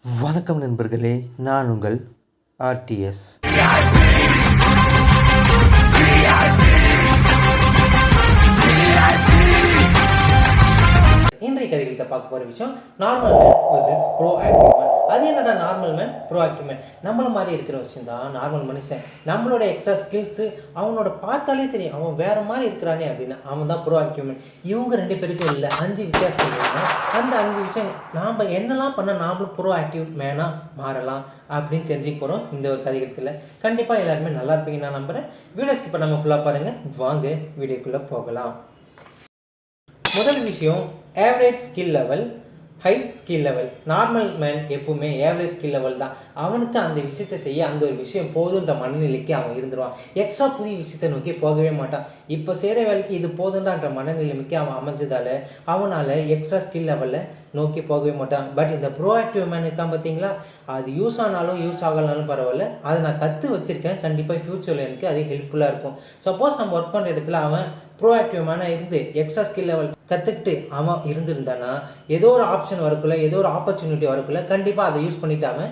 வணக்கம் நண்பர்களே, நான் உங்கள் ஆர்டிஎஸ். இன்றைய கதைகளை பார்க்க போகிற விஷயம் normal man versus bro active man. அது என்னடா normal man bro active man? நம்மள மாதிரி இருக்கிற விஷயம் தான் நார்மல் மனுஷன். நம்மளோட எக்ஸ்ட்ரா ஸ்கில்ஸு அவனோட பார்த்தாலே தெரியும் அவன் வேற மாதிரி இருக்கிறானே அப்படின்னு. அவன் தான் ப்ரோ ஆக்டிவ் மேன். இவங்க ரெண்டு பேருக்கும் இல்லை 5 வித்தியாசம் இல்லைன்னா அந்த 5 விஷயம் நாம் என்னெல்லாம் பண்ணால் நாமளும் ப்ரோ ஆக்டிவ் மேனாக மாறலாம் அப்படின்னு தெரிஞ்சுக்க போகிறோம் இந்த ஒரு கதைகத்தில். கண்டிப்பாக எல்லாருமே நல்லா இருப்பீங்க நான் நம்புகிறேன். வீடியோ ஸ்கிப் பண்ணாமல் ஃபுல்லாக பாருங்கள். வாங்க வீடியோக்குள்ளே போகலாம். முதல் விஷயம், average skill level, high skill level. Normal man எப்பவுமே ஆவரேஜ் ஸ்கில் லெவல் தான். அவனுக்கு அந்த விஷயத்தை செய்ய அந்த ஒரு விஷயம் போதுன்ற மனநிலைக்கு அவன் இருந்துருவான். எக்ஸ்ட்ரா புதிய விஷயத்தை நோக்கி போகவே மாட்டான். இப்போ செய்கிற வேலைக்கு இது போதுன்றான்ற மனநிலைமைக்கு அவன் அமைஞ்சதால் அவனால் எக்ஸ்ட்ரா ஸ்கில் லெவலில் நோக்கி போகவே மாட்டான். பட் இந்த ப்ரோஆக்டிவ் மேன் இருக்கான் பார்த்தீங்களா, அது யூஸ் ஆனாலும் யூஸ் ஆகலனாலும் பரவாயில்ல, அதை நான் கற்று வச்சுருக்கேன், கண்டிப்பாக ஃப்யூச்சரில் எனக்கு அது ஹெல்ப்ஃபுல்லாக இருக்கும். சப்போஸ் நம்ம ஒர்க் பண்ணுற இடத்துல அவன் ப்ரோஆக்டிவ் மேனாக இருந்து எக்ஸ்ட்ரா ஸ்கில் லெவல் கற்றுக்கிட்டு அவன் இருந்திருந்தானா ஏதோ ஒரு ஆப்ஷன் வரக்குள்ள, ஏதோ ஒரு ஆப்பர்ச்சுனிட்டி வரக்குள்ள கண்டிப்பாக அதை யூஸ் பண்ணிட்டு அவன்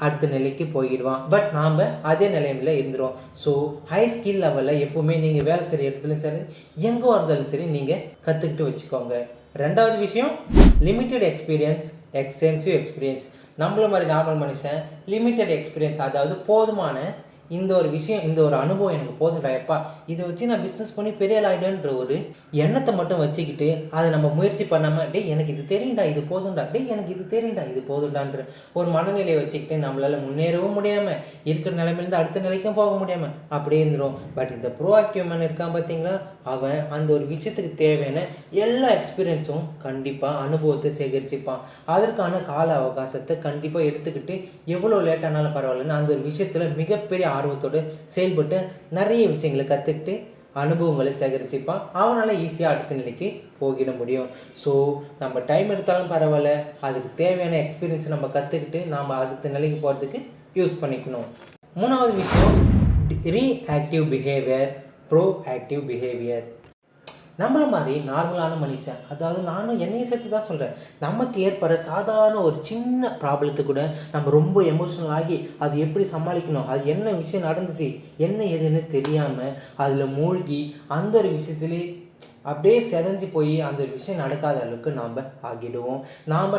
அடுத்த நிலைக்கு போயிடுவான். பட் நாம் அதே நிலைமையில் இருந்துருவோம். ஸோ ஹை ஸ்கில் லெவலில் எப்போவுமே நீங்கள் வேலை செய்கிற இடத்துலையும் சரி, எங்கே இருந்தாலும் சரி, நீங்கள் கற்றுக்கிட்டு வச்சுக்கோங்க. ரெண்டாவது விஷயம், லிமிட்டட் எக்ஸ்பீரியன்ஸ், எக்ஸ்டென்சிவ் எக்ஸ்பீரியன்ஸ். நம்மள மாதிரி நார்மல் மனுஷன் லிமிட்டட் எக்ஸ்பீரியன்ஸ், அதாவது போதுமான இந்த ஒரு விஷயம், இந்த ஒரு அனுபவம் எனக்கு போதும்டா, எப்பா இதை வச்சு நான் பிஸ்னஸ் பண்ணி பெரிய ஆகிடுன்ற ஒரு எண்ணத்தை மட்டும் வச்சுக்கிட்டு அதை நம்ம முயற்சி பண்ணாமல் டே எனக்கு இது தெரியும்டா, இது போதும்டா, டே எனக்கு இது தெரியும்டா, இது போதும்டான்ற ஒரு மனநிலையை வச்சுக்கிட்டு நம்மளால் முன்னேறவும் முடியாமல் இருக்கிற நிலைமையிலேருந்து அடுத்த நிலைக்கும் போக முடியாமல் அப்படியே இருந்துடும். பட் இந்த ப்ரோஆக்டிவ் மேன் இருக்கான் பார்த்தீங்களா, அவன் அந்த ஒரு விஷயத்துக்கு தேவையான எல்லா எக்ஸ்பீரியன்ஸும் கண்டிப்பாக அனுபவத்தை சேகரிச்சுப்பான். அதற்கான கால அவகாசத்தை கண்டிப்பாக எடுத்துக்கிட்டு எவ்வளோ லேட்டானாலும் பரவாயில்லன்னு அந்த ஒரு விஷயத்தில் மிகப்பெரிய ஆர்வத்தோடு செயல்பட்டு நிறைய விஷயங்களை கற்றுக்கிட்டு அனுபவங்களை சேகரிச்சுப்பான். அவனால் ஈஸியாக அடுத்த நிலைக்கு போகிட முடியும். ஸோ நம்ம டைம் எடுத்தாலும் பரவாயில்ல, அதுக்கு தேவையான எக்ஸ்பீரியன்ஸை நம்ம கற்றுக்கிட்டு நாம் அடுத்த நிலைக்கு போகிறதுக்கு யூஸ் பண்ணிக்கணும். மூணாவது விஷயம், reactive behaviour, bro active behaviour. நம்மள மாதிரி நார்மலான மனுஷன், அதாவது நானும் என்னையை சேர்த்து தான் சொல்கிறேன், நமக்கு ஏற்படுற சாதாரண ஒரு சின்ன ப்ராப்ளத்துக்கு கூட நம்ம ரொம்ப எமோஷனல் ஆகி அது எப்படி சமாளிக்கணும், அது என்ன விஷயம் நடந்துச்சு என்ன எதுன்னு தெரியாமல் அதில் மூழ்கி அந்த ஒரு விஷயத்துலேயே அப்படியே செதஞ்சு போய் அந்த ஒரு விஷயம் நடக்காத அளவுக்கு நாம் ஆகிடுவோம்.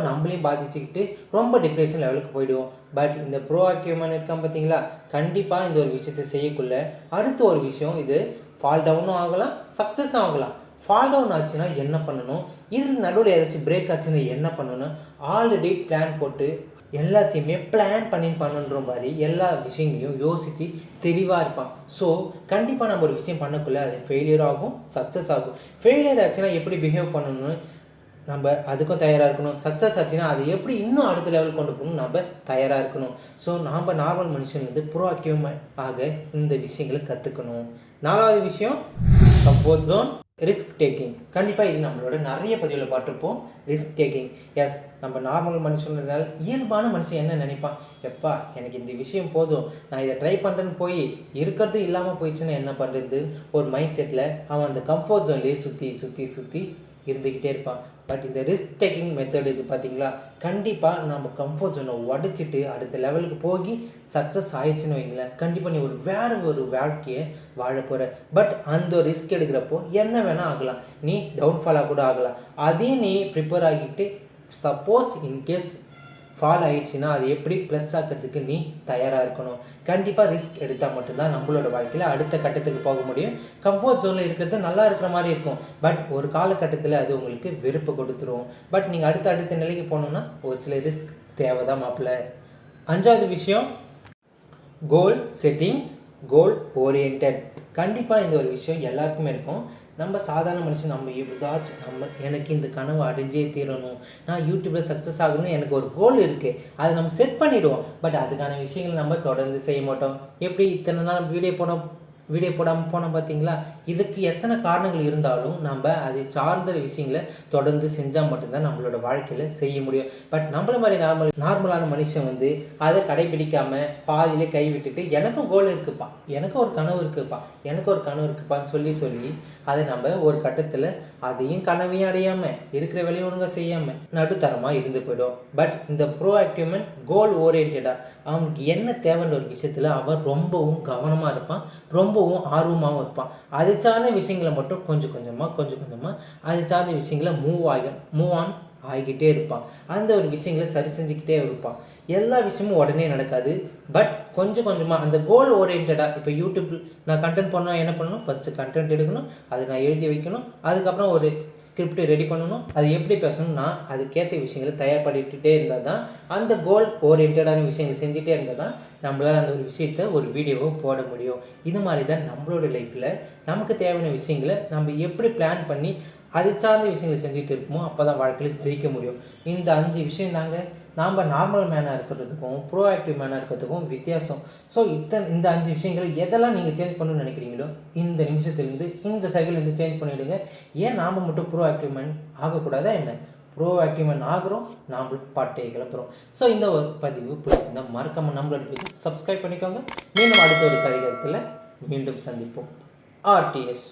நம்மளையும் பாதிச்சுக்கிட்டு ரொம்ப டிப்ரெஷன் லெவலுக்கு போயிடுவோம். பட் இந்த ப்ரோஆக்டிவ் மேன் இருக்கான் பார்த்தீங்களா, கண்டிப்பாக இந்த ஒரு விஷயத்தை செய்யக்குள்ள அடுத்த ஒரு விஷயம், இது ஃபால் டவுனும் ஆகலாம், சக்ஸஸும் ஆகலாம். ஃபால் டவுன் ஆச்சுன்னா என்ன பண்ணணும், இதில் நடுவில் ஏதாச்சும் பிரேக் ஆச்சுன்னா என்ன பண்ணணும், ஆல்ரெடி பிளான் போட்டு எல்லாத்தையுமே பிளான் பண்ணுன்ற மாதிரி எல்லா விஷயங்களையும் யோசித்து தெளிவாக இருப்பான். ஸோ கண்டிப்பாக நம்ம ஒரு விஷயம் பண்ணக்குள்ள அது ஃபெயிலியர் ஆகும், சக்ஸஸ் ஆகும். ஃபெயிலியர் ஆச்சுன்னா எப்படி பிஹேவ் பண்ணணும்னு நம்ம அதுக்கும் தயாராக இருக்கணும். சக்ஸஸ் ஆச்சுன்னா அது எப்படி இன்னும் அடுத்த லெவல் கொண்டு போகணும் நம்ம தயாராக இருக்கணும். ஸோ நாம் நார்மல் மனுஷன் வந்து ப்ரோஆக்டிவ் ஆக இந்த விஷயங்களை கற்றுக்கணும். நாலாவது விஷயம், கம்ஃபர்ட் ஜோன், ரிஸ்க் டேக்கிங். கண்டிப்பாக இது நம்மளோட நிறைய பதிவில் பார்த்துருப்போம். ரிஸ்க் டேக்கிங், எஸ், நம்ம நார்மல் மனுஷன்றதால் இயல்பான மனுஷன் என்ன நினைப்பான், எப்பா எனக்கு இந்த விஷயம் போதும், நான் இதை ட்ரை பண்ணுறேன்னு போய் இருக்கிறது இல்லாமல் போயிடுச்சுன்னா என்ன பண்ணுறது ஒரு மைண்ட் செட்டில் அவன் அந்த கம்ஃபர்ட் ஜோன்லேயே சுற்றி இருந்துக்கிட்டே இருப்பான். பட் இந்த ரிஸ்க் டேக்கிங் மெத்தடுக்கு பார்த்தீங்களா, கண்டிப்பாக நம்ம கம்ஃபர்ட் ஜோனை உடச்சிட்டு அடுத்த லெவலுக்கு போய் சக்ஸஸ் ஆயிடுச்சுன்னு வைங்களேன், கண்டிப்பாக நீ வேறு ஒரு வாழ்க்கையை வாழ போகிற. பட் அந்த ரிஸ்க் எடுக்கிறப்போ என்ன வேணால் ஆகலாம், நீ டவுன்ஃபாலாக கூட ஆகலாம். அதையும் நீ ப்ரிப்பேர் ஆகிட்டு சப்போஸ் இன்கேஸ் ஃபால் ஆகிடுச்சுன்னா அது எப்படி ப்ளஸ் ஆக்கிறதுக்கு நீ தயாராக இருக்கணும். கண்டிப்பாக ரிஸ்க் எடுத்தால் மட்டும்தான் நம்மளோட வாழ்க்கையில் அடுத்த கட்டத்துக்கு போக முடியும். கம்ஃபர்ட் ஜோனில் இருக்கிறது நல்லா இருக்கிற மாதிரி இருக்கும், பட் ஒரு காலகட்டத்தில் அது உங்களுக்கு வெறுப்பு கொடுத்துரும். பட் நீங்கள் அடுத்த நிலைக்கு போகணுன்னா ஒரு சில ரிஸ்க் தேவை தான் மாப்பிள்ள. அஞ்சாவது விஷயம், கோல் செட்டிங்ஸ், கோல் ஓரியன்ட். கண்டிப்பாக இந்த ஒரு விஷயம் எல்லாருக்குமே இருக்கும். நம்ம சாதாரண மனுஷன், நம்ம எப்படிதாச்சும் எனக்கு இந்த கனவை அடைஞ்சே தீரணும், நான் யூடியூப்பில் சக்ஸஸ் ஆகணும்னு எனக்கு ஒரு கோல் இருக்குது, அதை நம்ம செட் பண்ணிவிடுவோம். பட் அதுக்கான விஷயங்களை நம்ம தொடர்ந்து செய்ய மாட்டோம். எப்படி இத்தனை நாள் வீடியோ போடாமல் போனோம் பார்த்தீங்களா, இதுக்கு எத்தனை காரணங்கள் இருந்தாலும் நம்ம அதை சார்ந்த விஷயங்களை தொடர்ந்து செஞ்சால் மட்டும்தான் நம்மளோட வாழ்க்கையில் செய்ய முடியும். பட் நம்மள மாதிரி நார்மலான மனுஷன் வந்து அதை கடைபிடிக்காமல் பாதியிலே கை விட்டுட்டு எனக்கும் கோல் இருக்குப்பா, எனக்கும் ஒரு கனவு இருக்குப்பான்னு சொல்லி அதை நம்ம ஒரு கட்டத்தில் அதையும் கனவையும் அடையாமல் இருக்கிற வேலையும் ஒழுங்காக செய்யாமல் நடுத்தரமாக இருந்து போய்டும். பட் இந்த ப்ரோஆக்டிவ் மேன் கோல் ஓரியன்டாக அவனுக்கு என்ன தேவைன்ற ஒரு விஷயத்தில் அவன் ரொம்பவும் கவனமாக இருப்பான், ரொம்பவும் ஆர்வமாகவும் இருப்பான். அதை சார்ந்த விஷயங்களை மட்டும் கொஞ்சம் கொஞ்சமாக அதை சார்ந்த விஷயங்களை மூவ் ஆன் ஆகிக்கிட்டே இருப்பான். அந்த ஒரு விஷயங்களை சரி செஞ்சுக்கிட்டே இருப்பான். எல்லா விஷயமும் உடனே நடக்காது. பட் கொஞ்சம் கொஞ்சமாக அந்த கோல் ஓரியன்டாக இப்போ யூடியூப்பில் நான் கண்டென்ட் பண்ணால் என்ன பண்ணணும், ஃபஸ்ட்டு கண்டென்ட் எடுக்கணும், அதை நான் எழுதி வைக்கணும், அதுக்கப்புறம் ஒரு ஸ்கிரிப்ட் ரெடி பண்ணணும், அது எப்படி பேசணும், நான் அதுக்கேற்ற விஷயங்களை தயார்படுத்திகிட்டே இருந்தால் தான் அந்த கோல் ஓரியன்டான விஷயங்களை செஞ்சுட்டே இருந்தால் தான் நம்மளால் அந்த ஒரு விஷயத்தை ஒரு வீடியோவை போட முடியும். இது மாதிரி தான் நம்மளோட லைஃப்பில் நமக்கு தேவையான விஷயங்களை நம்ம எப்படி பிளான் பண்ணி அது சார்ந்த விஷயங்களை செஞ்சுட்டு இருக்குமோ அப்போ தான் வாழ்க்கையில் ஜெயிக்க முடியும். இந்த 5 விஷயம் நாம் நார்மல் மேனாக இருக்கிறதுக்கும் ப்ரோஆக்டிவ் மேனாக இருக்கிறதுக்கும் வித்தியாசம். ஸோ இந்த 5 விஷயங்களை எதெல்லாம் நீங்கள் சேஞ்ச் பண்ணணும்னு நினைக்கிறீங்களோ இந்த நிமிஷத்துலேருந்து இந்த சைக்கிள்லேருந்து சேஞ்ச் பண்ணிவிடுங்க. ஏன் நாம் மட்டும் ப்ரோஆக்டிவ் மேன் ஆகக்கூடாதா என்ன? ப்ரோஆக்டிவ் மேன் ஆகிறோம், நாம் பாட்டையை கிளப்புறோம். ஸோ இந்த பதிவு பிடிச்சிருந்தா மறக்காமல் நம்மளோட பேஜ் சப்ஸ்கிரைப் பண்ணிக்கோங்க. மீண்டும் அடுத்த ஒரு கரிகத்தில் மீண்டும் சந்திப்போம். RTS.